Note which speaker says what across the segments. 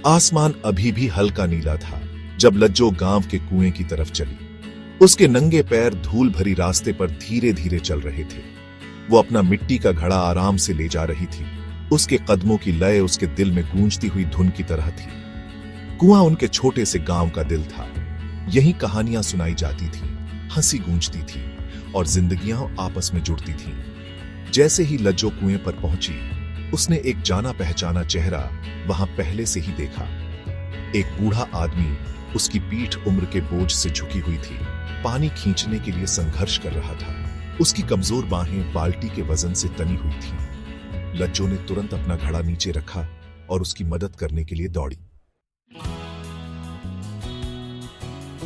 Speaker 1: आसमान अभी भी हल्का नीला था जब लज्जो गांव के कुएं की तरफ चली। उसके नंगे पैर धूल भरी रास्ते पर धीरे धीरे चल रहे थे। वो अपना मिट्टी का घड़ा आराम से ले जा रही थी। उसके कदमों की लय उसके दिल में गूंजती हुई धुन की तरह थी। कुआं उनके छोटे से गांव का दिल था। यहीं कहानियां सुनाई जाती थी, हंसी गूंजती थी और जिंदगियां आपस में जुड़ती थीं। जैसे ही लज्जो कुएं पर पहुंची, उसने एक जाना पहचाना चेहरा वहां पहले से ही देखा। एक बूढ़ा आदमी उसकी पीठ उम्र के बोझ से झुकी हुई थी, पानी खींचने के लिए संघर्ष कर रहा था। उसकी कमजोर बाहें बाल्टी के वजन से तनी हुई थीं। लज्जो ने तुरंत अपना घड़ा नीचे रखा और उसकी मदद करने के लिए दौड़ी।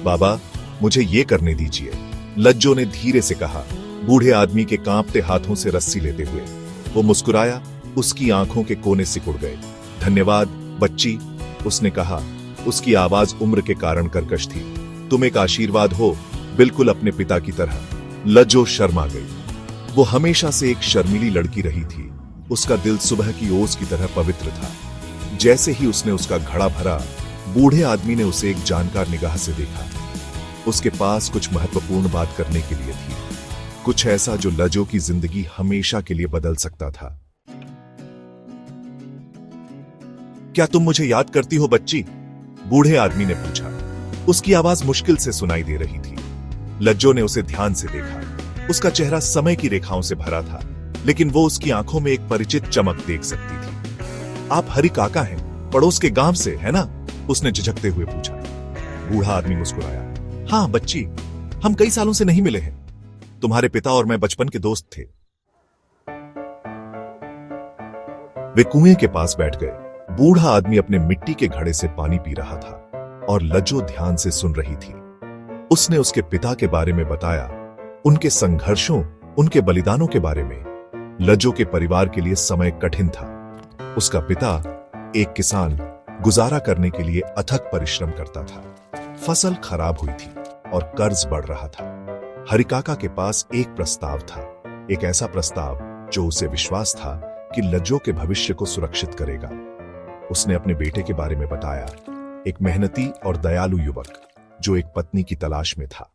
Speaker 1: बाबा, मुझे ये करने दीजिए, लज्जो ने धीरे से कहा, बूढ़े आदमी के कांपते हाथों से रस्सी लेते हुए। वो मुस्कुराया, उसकी आंखों के कोने सिकुड़ गए। धन्यवाद बच्ची, उसने कहा। उसकी आवाज उम्र के कारण कर्कश थी। तुम एक आशीर्वाद हो, बिल्कुल अपने पिता की तरह। लज्जो शर्मा गई। वो हमेशा से एक शर्मीली लड़की रही थी। उसका दिल सुबह की ओस की तरह पवित्र था। जैसे ही उसने उसका घड़ा भरा, बूढ़े आदमी ने उसे एक जानकार निगाह से देखा। उसके पास कुछ महत्वपूर्ण बात करने के लिए थी, कुछ ऐसा जो लज्जो की जिंदगी हमेशा के लिए बदल सकता था। क्या तुम मुझे याद करती हो बच्ची? बूढ़े आदमी ने पूछा। उसकी आवाज मुश्किल से सुनाई दे रही थी। लज्जो ने उसे ध्यान से देखा। उसका चेहरा समय की रेखाओं से भरा था, लेकिन वो उसकी आंखों में एक परिचित चमक देख सकती थी। आप हरि काका हैं, पड़ोस के गांव से, है ना? उसने झिझकते हुए पूछा। बूढ़ा आदमी मुस्कुराया। हाँ बच्ची, हम कई सालों से नहीं मिले हैं। तुम्हारे पिता और मैं बचपन के दोस्त थे। वे कुएं के पास बैठ गए। बूढ़ा आदमी अपने मिट्टी के घड़े से पानी पी रहा था और लज्जो ध्यान से सुन रही थी। उसने उसके पिता के बारे में बताया, उनके संघर्षों, उनके बलिदानों के बारे में। लज्जो के परिवार के लिए समय कठिन था। उसका पिता एक किसान, गुजारा करने के लिए अथक परिश्रम करता था। फसल खराब हुई थी और कर्ज बढ़ रहा था। हरिकाका के पास एक प्रस्ताव था, एक ऐसा प्रस्ताव जो उसे विश्वास था कि लज्जो के भविष्य को सुरक्षित करेगा। उसने अपने बेटे के बारे में बताया, एक मेहनती और दयालु युवक जो एक पत्नी की तलाश में था।